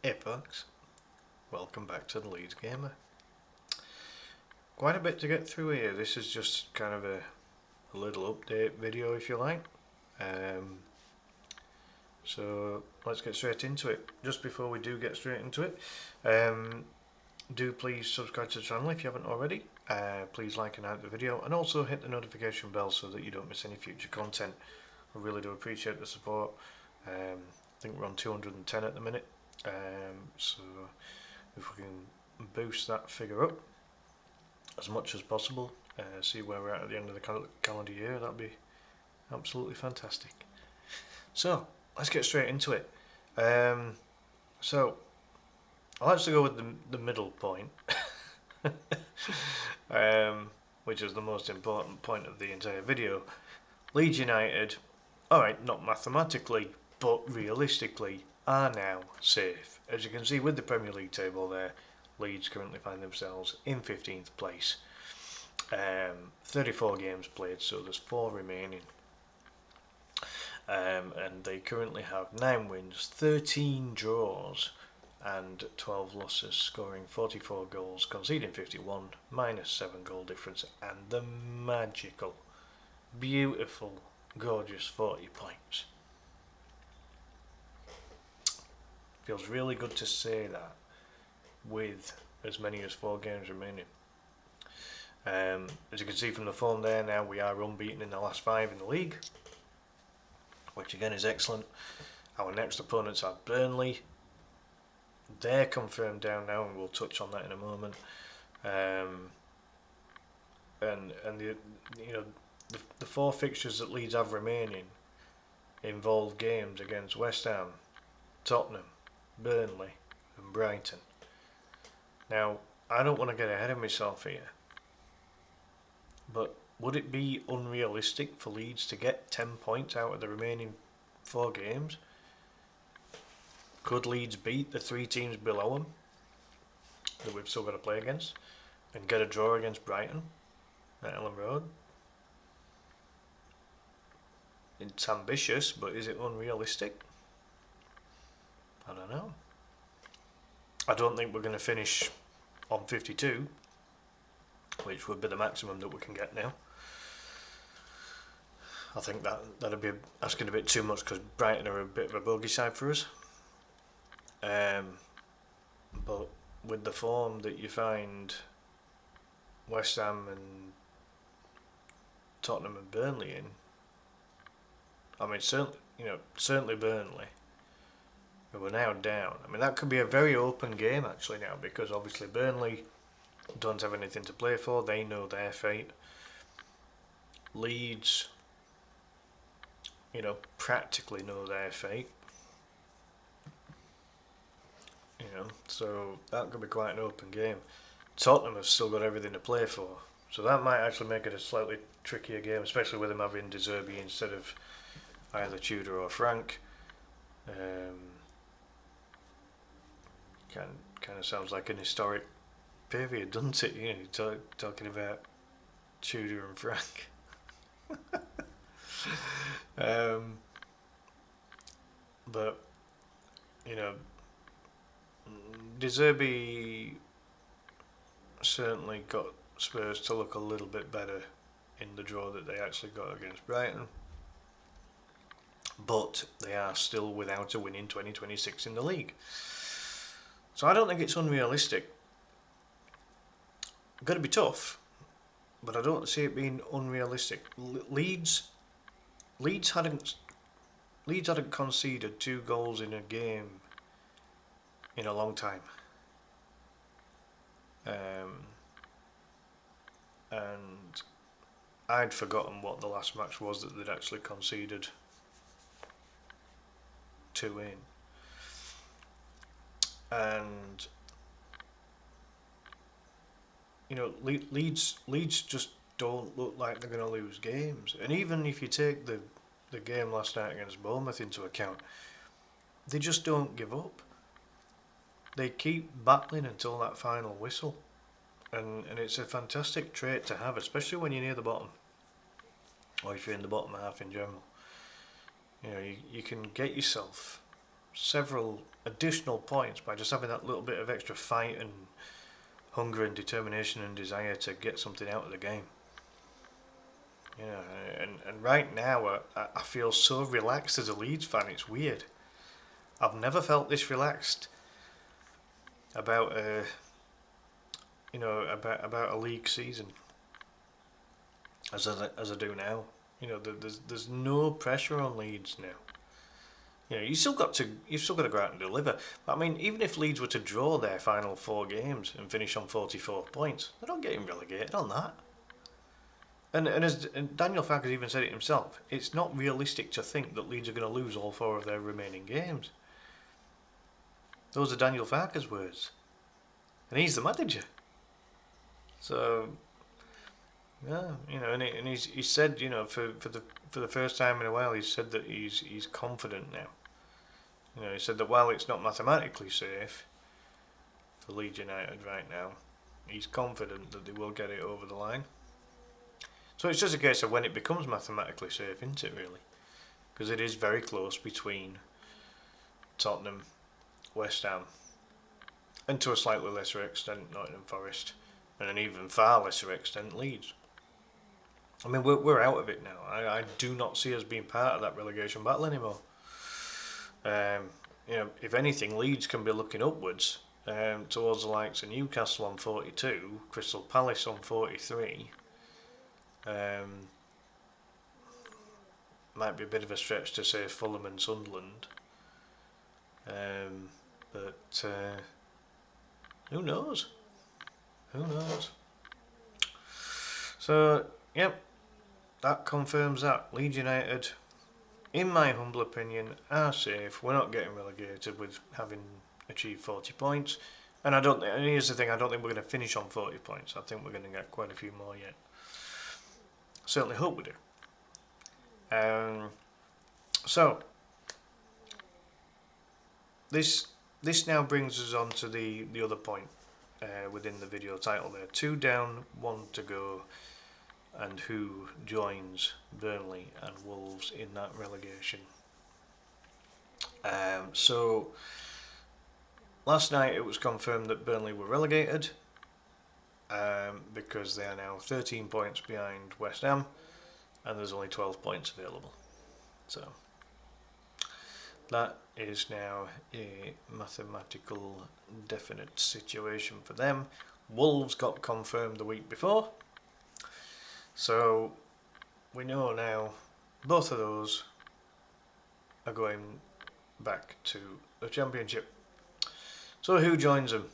Hey folks, welcome back to the Leeds Gamer. Quite a bit to get through here. This is just kind of a little update video if you like. So let's get straight into it. Just before we do get straight into it, do please subscribe to the channel if you haven't already. Please like and like the video, and also hit the notification bell so that you don't miss any future content. I really do appreciate the support. I think we're on 210 at the minute. So if we can boost that figure up as much as possible, see where we're at the end of the calendar year, that'd be absolutely fantastic. So let's get straight into it. So I'll actually go with the middle point, which is the most important point of the entire video. Leeds United, alright, not mathematically, but realistically, are now safe. As you can see with the Premier League table there, Leeds currently find themselves in 15th place. 34 games played, so there's 4 remaining. And they currently have 9 wins, 13 draws and 12 losses, scoring 44 goals, conceding 51, minus 7 goal difference, and the magical, beautiful, gorgeous 40 points. Feels really good to say that with as many as 4 games remaining. As you can see from the form there, now we are unbeaten in the last 5 in the league, which again is excellent. Our next opponents are Burnley. They're confirmed down now, and we'll touch on that in a moment. And the 4 fixtures that Leeds have remaining involve games against West Ham, Tottenham, Burnley and Brighton. Now, I don't want to get ahead of myself here, but would it be unrealistic for Leeds to get 10 points out of the remaining 4 games? Could Leeds beat the 3 teams below them that we've still got to play against and get a draw against Brighton at Ellen Road? It's ambitious, but is it unrealistic? I don't know. I don't think we're going to finish on 52, which would be the maximum that we can get now. I think that'd be asking a bit too much, because Brighton are a bit of a bogey side for us. But with the form that you find West Ham and Tottenham and Burnley in, I mean, certainly Burnley, who are now down. I mean, that could be a very open game actually now, because obviously Burnley don't have anything to play for. They know their fate. Leeds, practically know their fate. So that could be quite an open game. Tottenham have still got everything to play for, so that might actually make it a slightly trickier game, especially with them having De Zerbi instead of either Tudor or Frank. Kind of sounds like an historic period, doesn't it? You're talking about Tudor and Frank. But De Zerbi certainly got Spurs to look a little bit better in the draw that they actually got against Brighton, but they are still without a win in 2026 in the league. So I don't think it's unrealistic. Got to be tough, but I don't see it being unrealistic. Leeds hadn't conceded 2 goals in a game in a long time. And I'd forgotten what the last match was that they'd actually conceded 2 in. And Leeds just don't look like they're going to lose games. And even if you take the game last night against Bournemouth into account, they just don't give up. They keep battling until that final whistle, and it's a fantastic trait to have, especially when you're near the bottom, or if you're in the bottom half in general. You can get yourself several additional points by just having that little bit of extra fight and hunger and determination and desire to get something out of the game. You know, and right now I feel so relaxed as a Leeds fan. It's weird. I've never felt this relaxed about about a league season as I do now. You know, there's no pressure on Leeds now. You know, you've still got to go out and deliver. But I mean, even if Leeds were to draw their final 4 games and finish on 44 points, they're not getting relegated on that. And Daniel Farke's even said it himself. It's not realistic to think that Leeds are going to lose all 4 of their remaining games. Those are Daniel Farke's words, and he's the manager. So, yeah, you know, and he said, you know, for the first time in a while, he said that he's confident now. You know, he said that while it's not mathematically safe for Leeds United right now, he's confident that they will get it over the line. So it's just a case of when it becomes mathematically safe, isn't it, really? Because it is very close between Tottenham, West Ham, and to a slightly lesser extent Nottingham Forest, and an even far lesser extent Leeds. I mean, we're out of it now. I do not see us being part of that relegation battle anymore. You know, if anything, Leeds can be looking upwards towards the likes of Newcastle on 42, Crystal Palace on 43. Might be a bit of a stretch to say Fulham and Sunderland. But who knows? Who knows? So, yep, that confirms that. Leeds United, in my humble opinion, are safe. We're not getting relegated with having achieved 40 points. And here's the thing, I don't think we're going to finish on 40 points. I think we're going to get quite a few more yet. Certainly hope we do. So, this now brings us on to the other point within the video title there. 2 down, 1 to go, and who joins Burnley and Wolves in that relegation. So, last night it was confirmed that Burnley were relegated because they are now 13 points behind West Ham and there's only 12 points available. So, that is now a mathematical definite situation for them. Wolves got confirmed the week before, so we know now both of those are going back to the Championship. So who joins them?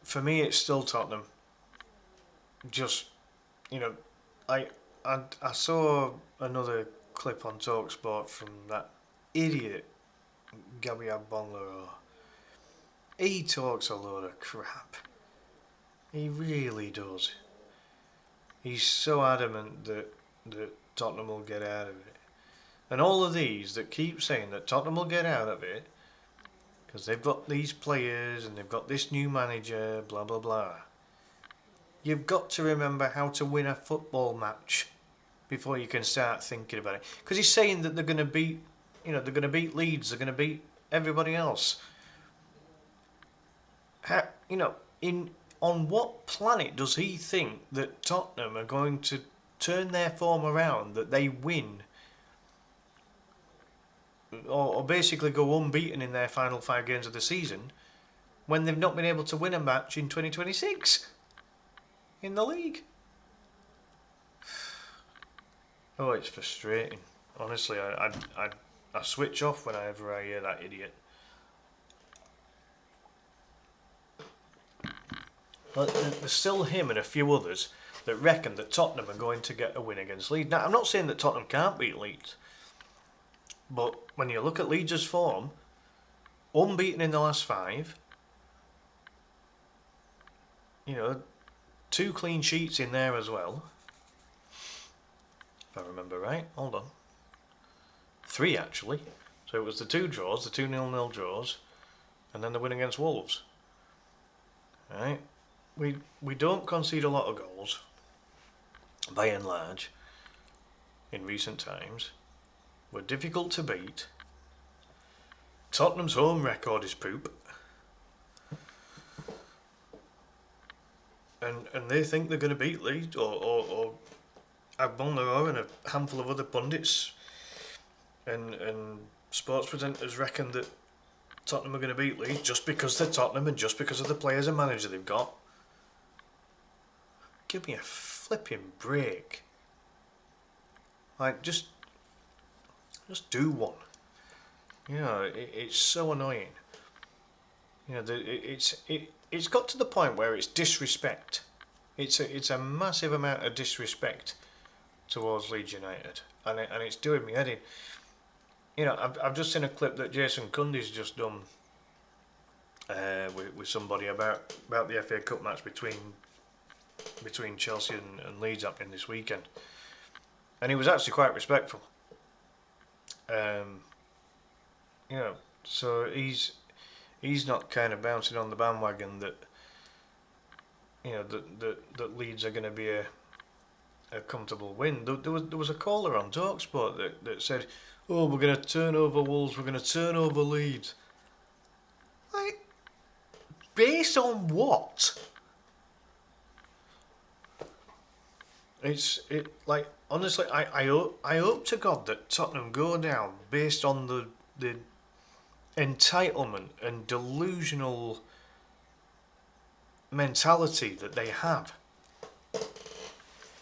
For me, it's still Tottenham. Just, you know, I saw another clip on TalkSport from that idiot Gabriel Bonlero. He talks a load of crap. He really does. He's so adamant that Tottenham will get out of it. And all of these that keep saying that Tottenham will get out of it because they've got these players and they've got this new manager, blah blah blah. You've got to remember how to win a football match before you can start thinking about it. Because he's saying that they're going to beat, you know, they're going to beat Leeds, they're going to beat everybody else. How, you know, on what planet does he think that Tottenham are going to turn their form around, that they win, or basically go unbeaten in their final 5 games of the season, when they've not been able to win a match in 2026 in the league? Oh, it's frustrating. Honestly, I switch off whenever I hear that idiot. But there's still him and a few others that reckon that Tottenham are going to get a win against Leeds. Now, I'm not saying that Tottenham can't beat Leeds, but when you look at Leeds' form, unbeaten in the last 5, you know, 2 clean sheets in there as well. If I remember right, hold on. 3 actually. So it was the 2 draws, the 2 0-0 draws, and then the win against Wolves. Right? We don't concede a lot of goals, by and large, in recent times. We're difficult to beat. Tottenham's home record is poop. And they think they're going to beat Leeds, or Agbonlahor and a handful of other pundits and sports presenters reckon that Tottenham are going to beat Leeds just because they're Tottenham and just because of the players and manager they've got. Give me a flipping break. Like, just do one. You know, it's so annoying. You know, it's got to the point where it's disrespect. It's a massive amount of disrespect towards Leeds United, and it's doing me head in. You know, I've just seen a clip that Jason Cundy's just done with somebody about the FA Cup match between Chelsea and Leeds happening this weekend, and he was actually quite respectful. You know, so he's not kind of bouncing on the bandwagon that, you know, that Leeds are going to be a comfortable win. There was a caller on TalkSport that said, "Oh, we're going to turn over Wolves, we're going to turn over Leeds." Like, based on what? Like, honestly, I hope to God that Tottenham go down based on the entitlement and delusional mentality that they have.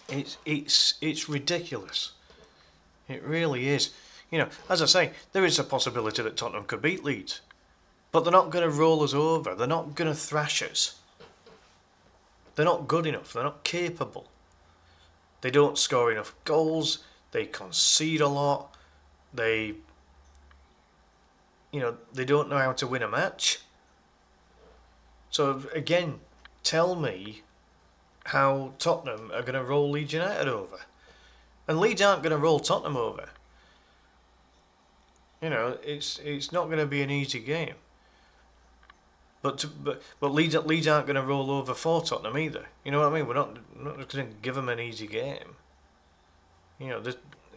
It's ridiculous. It really is. You know, as I say, there is a possibility that Tottenham could beat Leeds, but they're not going to roll us over. They're not going to thrash us. They're not good enough. They're not capable. They don't score enough goals. They concede a lot. They don't know how to win a match. So again, tell me how Tottenham are going to roll Leeds United over. And Leeds aren't going to roll Tottenham over. You know, it's not going to be an easy game. But Leeds aren't going to roll over for Tottenham either. You know what I mean? We're not going to give them an easy game. You know,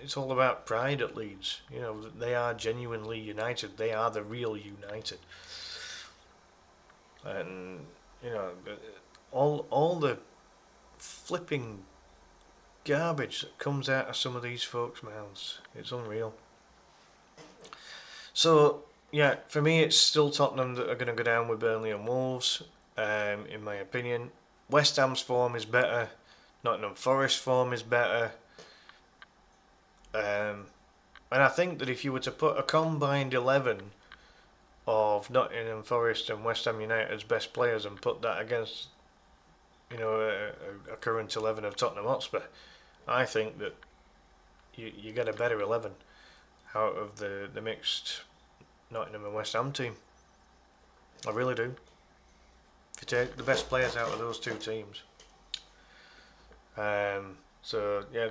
it's all about pride at Leeds. You know, they are genuinely United. They are the real United. And, you know, all the flipping garbage that comes out of some of these folks' mouths, it's unreal. So, yeah, for me it's still Tottenham that are going to go down with Burnley and Wolves, in my opinion. West Ham's form is better. Nottingham Forest form is better. And I think that if you were to put a combined 11 of Nottingham Forest and West Ham United's best players and put that against, you know, a current 11 of Tottenham Hotspur, I think that you get a better 11 out of the mixed Nottingham and West Ham team. I really do. If you take the best players out of those two teams. So yeah,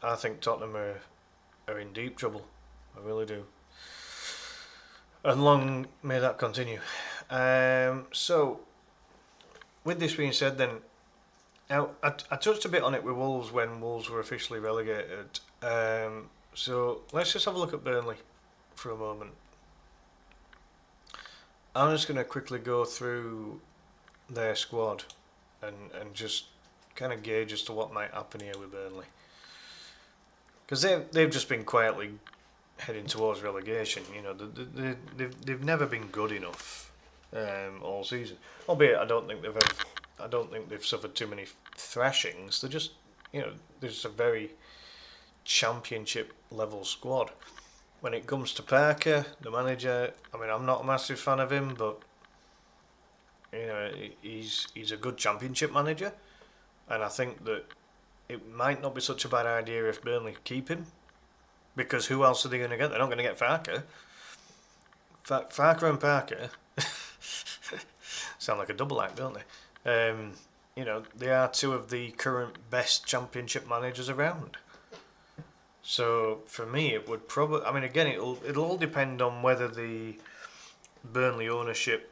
I think Tottenham are in deep trouble. I really do. And long may that continue. So, with this being said, then, now I touched a bit on it with Wolves when Wolves were officially relegated. So let's just have a look at Burnley for a moment. I'm just going to quickly go through their squad and just kind of gauge as to what might happen here with Burnley, because they've just been quietly heading towards relegation. You know, they've never been good enough all season. Albeit I don't think they've suffered too many thrashings. They're just, you know, they're just a very championship level squad. When it comes to Parker, the manager, I mean, I'm not a massive fan of him, but you know, he's a good championship manager, and I think that it might not be such a bad idea if Burnley keep him, because who else are they going to get? They're not going to get Farker. Farker and Parker sound like a double act, don't they? You know, they are two of the current best championship managers around. So for me, it would probably. I mean, again, it'll all depend on whether the Burnley ownership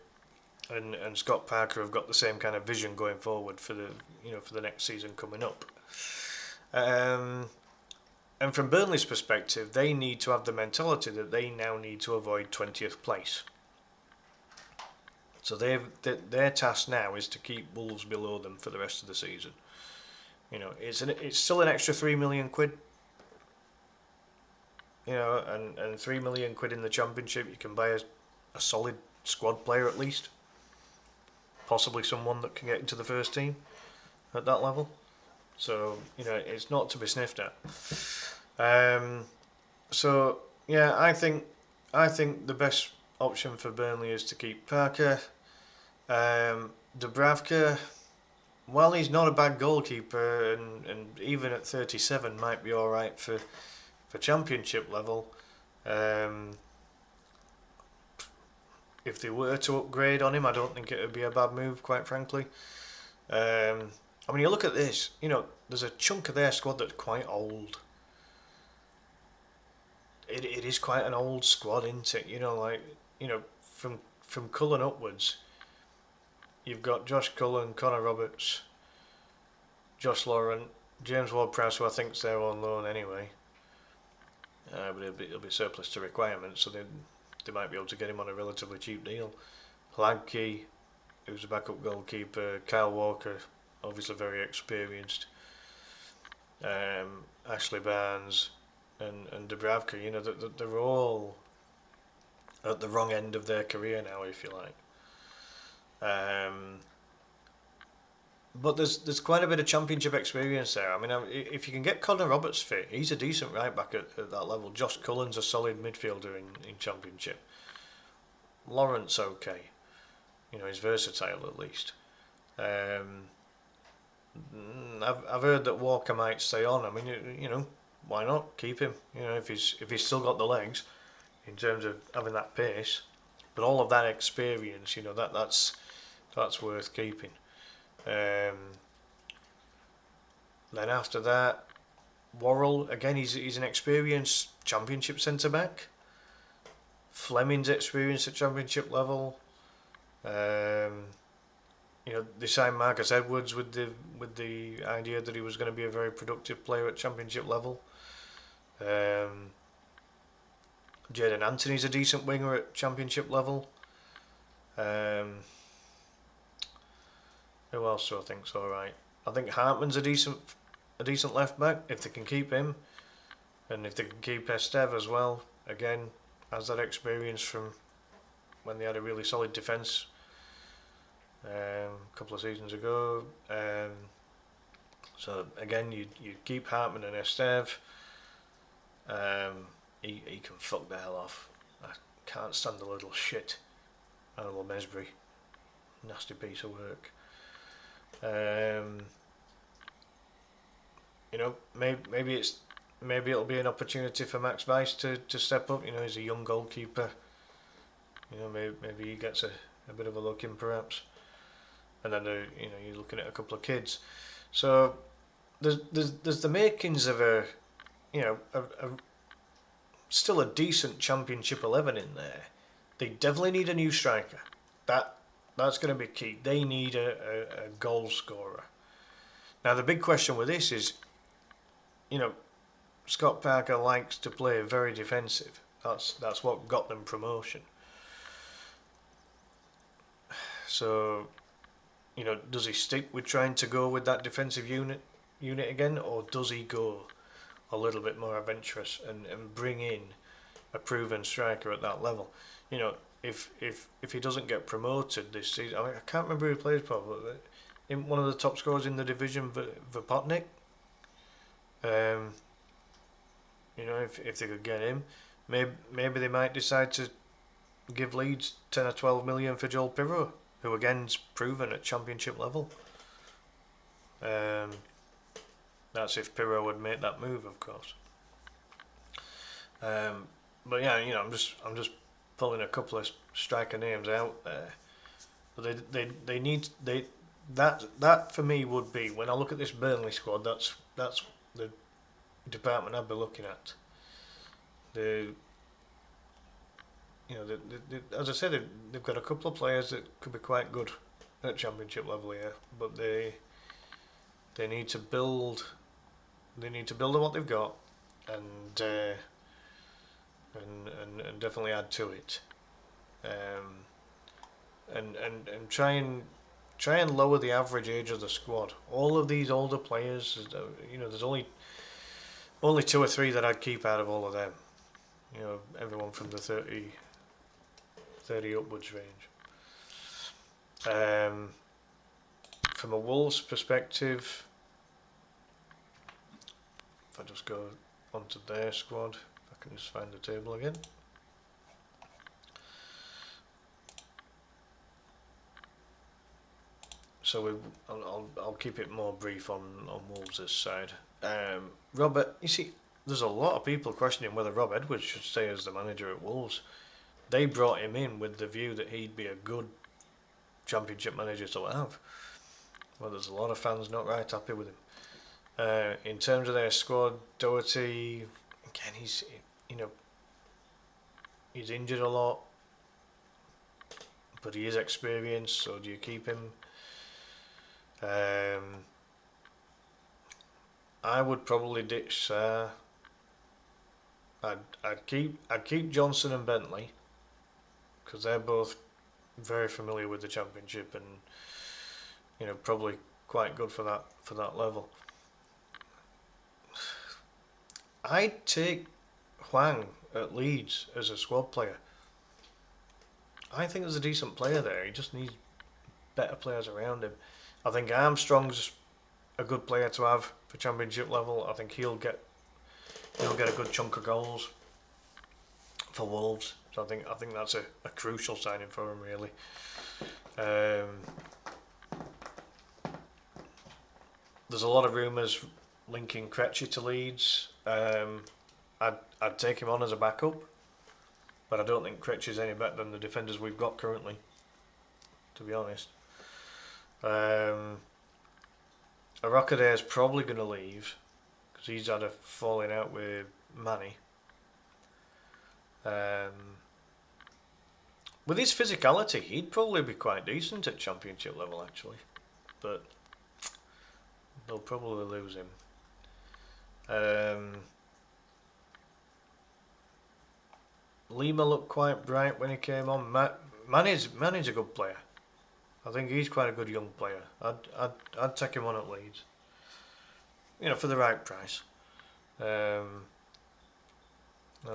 and Scott Parker have got the same kind of vision going forward for the next season coming up. And from Burnley's perspective, they need to have the mentality that they now need to avoid 20th place. So their task now is to keep Wolves below them for the rest of the season. You know, it's still an extra £3 million. You know, and £3 million in the Championship, you can buy a solid squad player at least, possibly someone that can get into the first team at that level. So you know, it's not to be sniffed at. So yeah, I think the best option for Burnley is to keep Parker. Dubravka, while he's not a bad goalkeeper, and even at 37 might be all right for Championship level. If they were to upgrade on him, I don't think it would be a bad move, quite frankly. I mean, you look at this, you know, there's a chunk of their squad that's quite old. It is quite an old squad, isn't it? You know, like, you know, from Cullen upwards, you've got Josh Cullen, Connor Roberts, Josh Laurent, James Ward-Prowse, who I think's there on loan anyway. But it'll be surplus to requirements, so they might be able to get him on a relatively cheap deal. Hladky, who's a backup goalkeeper, Kyle Walker, obviously very experienced, Ashley Barnes, and Dubravka. You know, they're all at the wrong end of their career now, if you like. But there's quite a bit of Championship experience there. I mean, if you can get Connor Roberts fit, he's a decent right back at that level. Josh Cullen's a solid midfielder in Championship. Laurent's okay. You know, he's versatile at least. I've heard that Walker might stay on. I mean, you know, why not keep him? You know, if he's still got the legs, in terms of having that pace, but all of that experience, you know, that's worth keeping. Then after that, Worrell again. He's an experienced Championship centre back. Fleming's experienced at Championship level. You know, they signed Marcus Edwards with the idea that he was going to be a very productive player at Championship level. Jadon Anthony's a decent winger at Championship level. Who else do I think's alright? I think Hartman's a decent left back if they can keep him, and if they can keep Esteve as well. Again, has that experience from when they had a really solid defence a couple of seasons ago. So again, you keep Hartman and Esteve. He can fuck the hell off. I can't stand the little shit. Animal Mesbury, nasty piece of work. You know, maybe it'll be an opportunity for Max Weiss to step up. You know, he's a young goalkeeper. You know, maybe he gets a bit of a look in perhaps. And then you know, you're looking at a couple of kids. So there's the makings of a still a decent Championship 11 in there. They definitely need a new striker. That's going to be key. They need a goal scorer. Now the big question with this is, you know, Scott Parker likes to play very defensive. That's what got them promotion. So, you know, does he stick with trying to go with that defensive unit again, or does he go a little bit more adventurous and bring in a proven striker at that level? You know, if he doesn't get promoted this season, I mean, I can't remember who he plays for, but in one of the top scorers in the division, Vopotnik. You know, if they could get him, maybe they might decide to give Leeds 10 or 12 million for Joel Pirro, who again's proven at Championship level. That's if Pirro would make that move, of course. But yeah, you know, I'm just pulling a couple of striker names out there. But they need that for me would be, when I look at this Burnley squad, that's the department I'd be looking at. As I said, they've got a couple of players that could be quite good at Championship level here, but they need to build. They need to build on what they've got, and and definitely add to it, and try and lower the average age of the squad. All of these older players, there's only two or three that I'd keep out of all of them. Everyone from the 30 upwards range. From a Wolves perspective, if I just go onto their squad, if I can just find the table again. So I'll keep it more brief on Wolves' side. Robert, you see, there's a lot of people questioning whether Rob Edwards should stay as the manager at Wolves. They brought him in with the view that he'd be a good Championship manager to have. Well, there's a lot of fans not right happy with him. In terms of their squad, Doherty, again, he's injured a lot, but he is experienced. So do you keep him? I would probably ditch. I'd keep Johnson and Bentley because they're both very familiar with the Championship and probably quite good for that level. I'd take Hwang at Leeds as a squad player. I think there's a decent player there. He just needs better players around him. I think Armstrong's a good player to have for Championship level. I think he'll get a good chunk of goals for Wolves. So I think that's a crucial signing for him, really. There's a lot of rumours linking Krejci to Leeds. I'd take him on as a backup, but I don't think Krejci's any better than the defenders we've got currently, to be honest. Arokade is probably going to leave because he's had a falling out with Manny. With his physicality, he'd probably be quite decent at Championship level, actually, but they'll probably lose him. Lima looked quite bright when he came on. Manny's a good player. I think he's quite a good young player. I'd take him on at Leeds. For the right price. I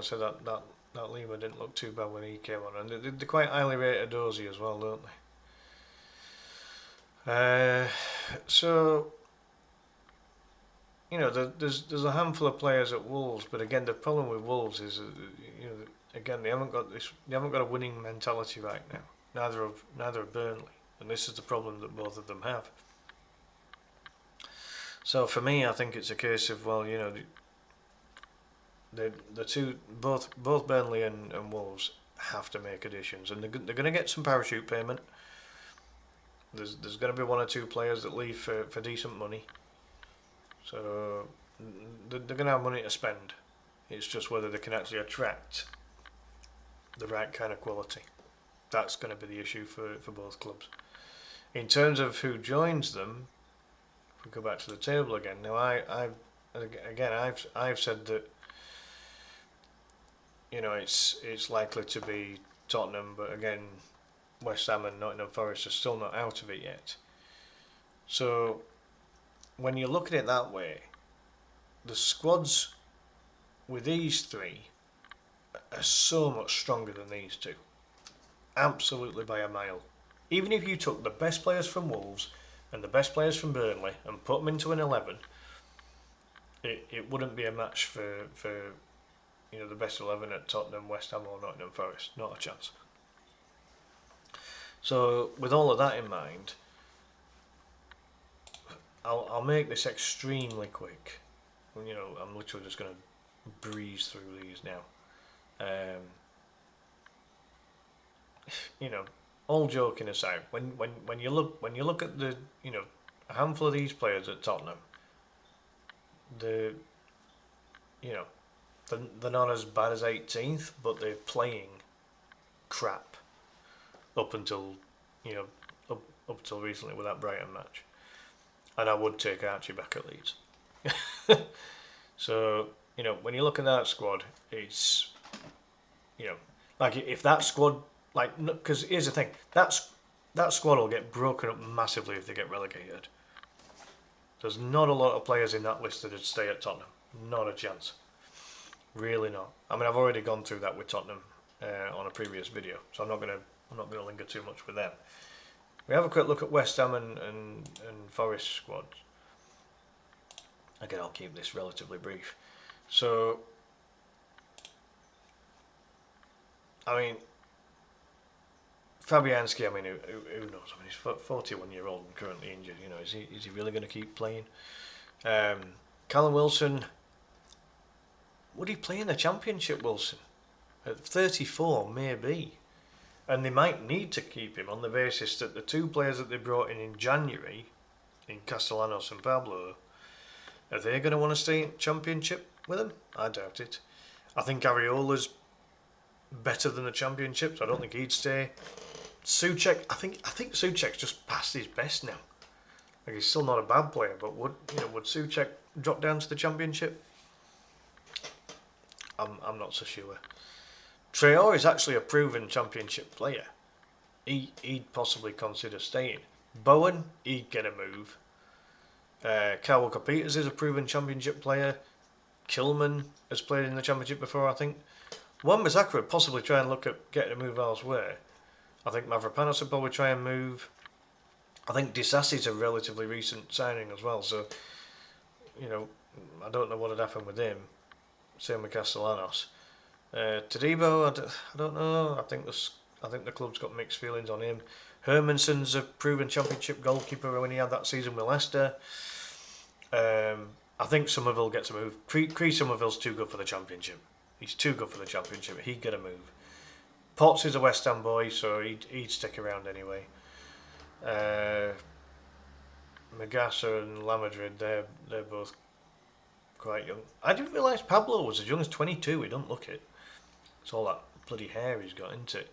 said that Lima didn't look too bad when he came on, and they're quite highly rated Dozy as well, don't they? So there's a handful of players at Wolves, but again, the problem with Wolves is again they haven't got a winning mentality right now. Neither of Burnley, and this is the problem that both of them have. So for me, I think it's a case of the two, both Burnley and Wolves have to make additions, and they're going to get some parachute payment. There's going to be one or two players that leave for decent money, so they're going to have money to spend. It's just whether they can actually attract the right kind of quality. That's going to be the issue for both clubs. In terms of who joins them, if we go back to the table again, now I've said that it's likely to be Tottenham, but again, West Ham and Nottingham Forest are still not out of it yet. So when you look at it that way, the squads with these three are so much stronger than these two. Absolutely by a mile. Even if you took the best players from Wolves and the best players from Burnley and put them into an 11, it wouldn't be a match for the best 11 at Tottenham, West Ham or Nottingham Forest. Not a chance. So with all of that in mind, I'll make this extremely quick. I'm literally just going to breeze through these now. All joking aside, when you look at the a handful of these players at Tottenham, they're not as bad as 18th, but they're playing crap up until up until recently with that Brighton match, and I would take Archie back at Leeds. So you know, when you look at that squad, it's, you know, like if that squad, like, because here's the thing, that squad will get broken up massively if they get relegated. There's not a lot of players in that list that would stay at Tottenham. Not a chance. Really not. I mean, I've already gone through that with Tottenham on a previous video, so I'm not gonna linger too much with them. We have a quick look at West Ham and Forest squads. Again, I'll keep this relatively brief. So, I mean, Fabianski, I mean, who knows? I mean, he's 41-year-old and currently injured. You know, is he really going to keep playing? Callum Wilson, would he play in the Championship, Wilson? At 34, maybe. And they might need to keep him on the basis that the two players that they brought in January, in Castellanos and Pablo, are they going to want to stay in Championship with him? I doubt it. I think Ariola's better than the Championship, so I don't think he'd stay. Souček, I think Souček's just past his best now. Like, he's still not a bad player, but would Souček drop down to the Championship? I'm not so sure. Traore is actually a proven Championship player. He'd possibly consider staying. Bowen, he'd get a move. Kyle Walker-Peters is a proven Championship player. Kilman has played in the Championship before, I think. Wan-Bissaka would possibly try and look at getting a move elsewhere. I think Mavropanos would probably try and move. I think Disasi's a relatively recent signing as well, so, you know, I don't know what would happen with him. Same with Castellanos. Todibo, I don't know. I think the club's got mixed feelings on him. Hermansen's a proven Championship goalkeeper when he had that season with Leicester. I think Somerville gets a move. Chris Somerville's too good for the Championship. He's too good for the Championship. He'd get a move. Potts is a West Ham boy, so he'd stick around anyway. Magassa and La Madrid, they're both quite young. I didn't realise Pablo was as young as 22. He don't look it. It's all that bloody hair he's got, isn't it?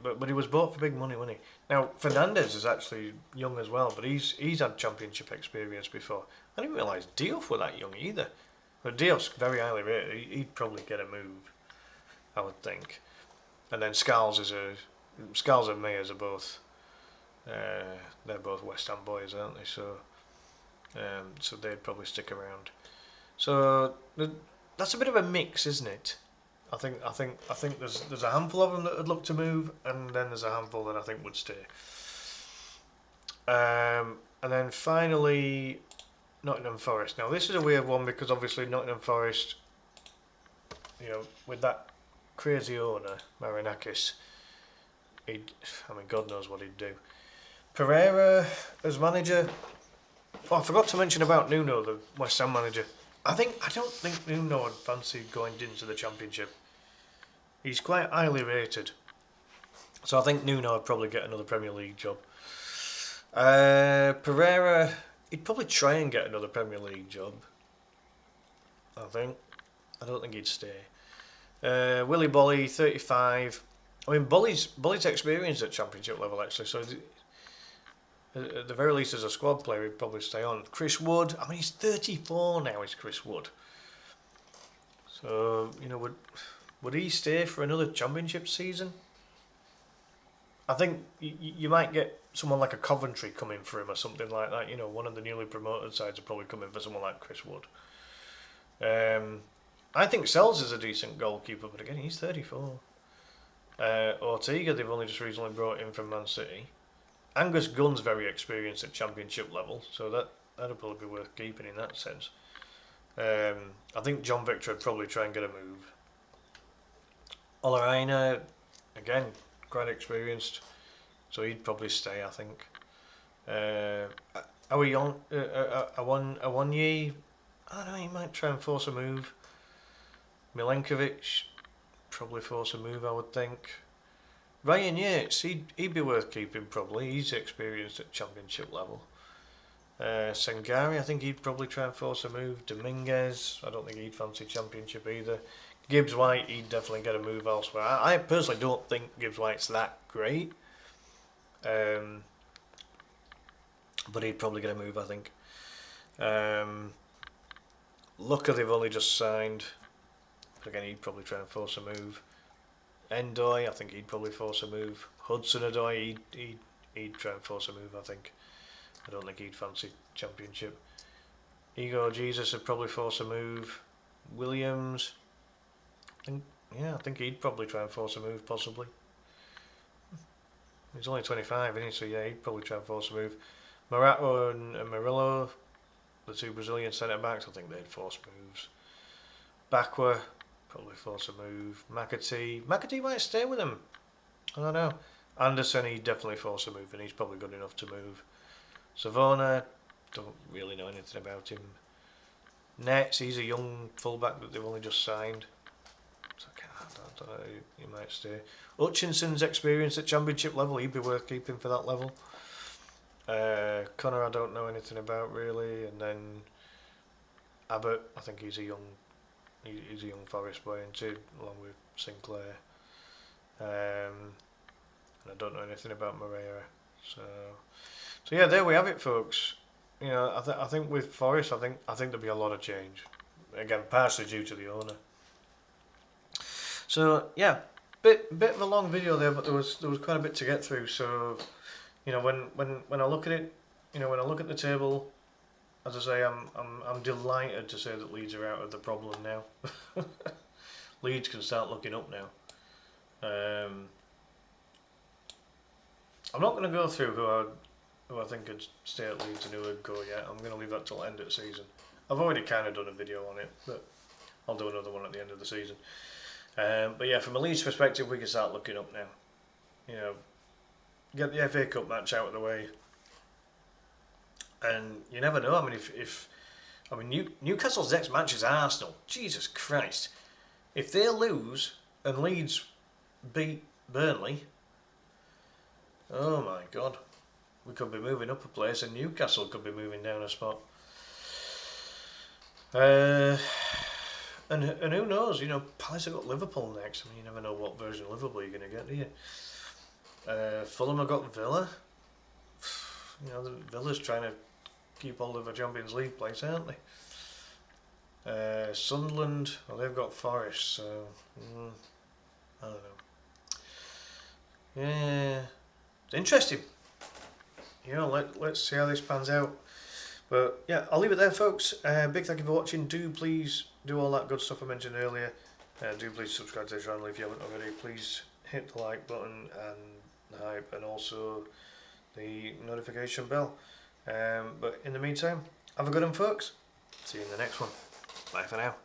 But he was bought for big money, wasn't he? Now Fernandez is actually young as well, but he's had Championship experience before. I didn't realise Diouf were that young either. But Diouf's very highly rated. He'd probably get a move, I would think. And then Scales and Mayers are both. They're both West Ham boys, aren't they? So they'd probably stick around. So that's a bit of a mix, isn't it? I think there's a handful of them that would look to move, and then there's a handful that I think would stay. And then finally, Nottingham Forest. Now this is a weird one because obviously Nottingham Forest, you know, with that crazy owner Marinakis, God knows what he'd do. Pereira as manager. Oh, I forgot to mention about Nuno, the West Ham manager. I don't think Nuno would fancy going into the Championship. He's quite highly rated, so I think Nuno would probably get another Premier League job. Pereira, he'd probably try and get another Premier League job. I don't think he'd stay. Willy Bolly, 35. I mean, Bolly's experienced at Championship level actually, so at the very least as a squad player he'd probably stay on. Chris Wood, I mean he's 34 now, is Chris Wood. So, you know, would he stay for another Championship season? I think you might get someone like a Coventry coming for him or something like that. You know, one of the newly promoted sides will probably come in for someone like Chris Wood. I think Sells is a decent goalkeeper, but again, he's 34. Ortega, they've only just recently brought in from Man City. Angus Gunn's very experienced at Championship level, so that'd probably be worth keeping in that sense. I think John Victor would probably try and get a move. Olaraina, again, quite experienced, so he'd probably stay, I think. Are we on Awonyi? I don't know, he might try and force a move. Milenkovic, probably force a move, I would think. Ryan Yates, he'd be worth keeping probably. He's experienced at Championship level. Sangari, I think he'd probably try and force a move. Dominguez, I don't think he'd fancy Championship either. Gibbs White, he'd definitely get a move elsewhere. I personally don't think Gibbs White's that great. But he'd probably get a move, I think. Looker they've only just signed. But again, he'd probably try and force a move. Endoy, I think he'd probably force a move. Hudson-Odoi, he'd try and force a move, I think. I don't think he'd fancy Championship. Igor Jesus would probably force a move. Williams, I think he'd probably try and force a move, possibly. He's only 25, isn't he? So yeah, he'd probably try and force a move. Morato and Murillo, the two Brazilian centre-backs, I think they'd force moves. Bakwa, probably force a move. McAtee might stay with him. I don't know. Anderson, he'd definitely force a move, and he's probably good enough to move. Savona, don't really know anything about him. Nets, he's a young fullback that they've only just signed. So I don't know, he might stay. Hutchinson's experience at Championship level, he'd be worth keeping for that level. Connor, I don't know anything about really, and then Abbott, I think he's a young Forest boy, and along with Sinclair. And I don't know anything about Moreira. So yeah, there we have it, folks. You know, I think with Forest, I think there'll be a lot of change. Again, partially due to the owner. So yeah, bit of a long video there, but there was quite a bit to get through. So you know, when I look at it, you know, when I look at the table, as I say, I'm delighted to say that Leeds are out of the problem now. Leeds can start looking up now. I'm not going to go through who I think could stay at Leeds and who would go yet. I'm going to leave that till the end of the season. I've already kind of done a video on it, but I'll do another one at the end of the season. But yeah, from a Leeds perspective, we can start looking up now. You know, get the FA Cup match out of the way, and you never know. I mean, Newcastle's next match is Arsenal. Jesus Christ! If they lose and Leeds beat Burnley, oh my God, we could be moving up a place, and Newcastle could be moving down a spot. And who knows? You know, Palace have got Liverpool next. I mean, you never know what version of Liverpool you're going to get, do you? Fulham have got Villa. You know, Villa's trying to keep hold of a Champions League place, aren't they? Sunderland, well, they've got Forest, so I don't know. Yeah, it's interesting. You know, let's see how this pans out. But yeah, I'll leave it there, folks. Big thank you for watching. Do please do all that good stuff I mentioned earlier. Do please subscribe to the channel if you haven't already. Please hit the like button and the hype, and also the notification bell. But in the meantime, have a good one, folks. See you in the next one. Bye for now.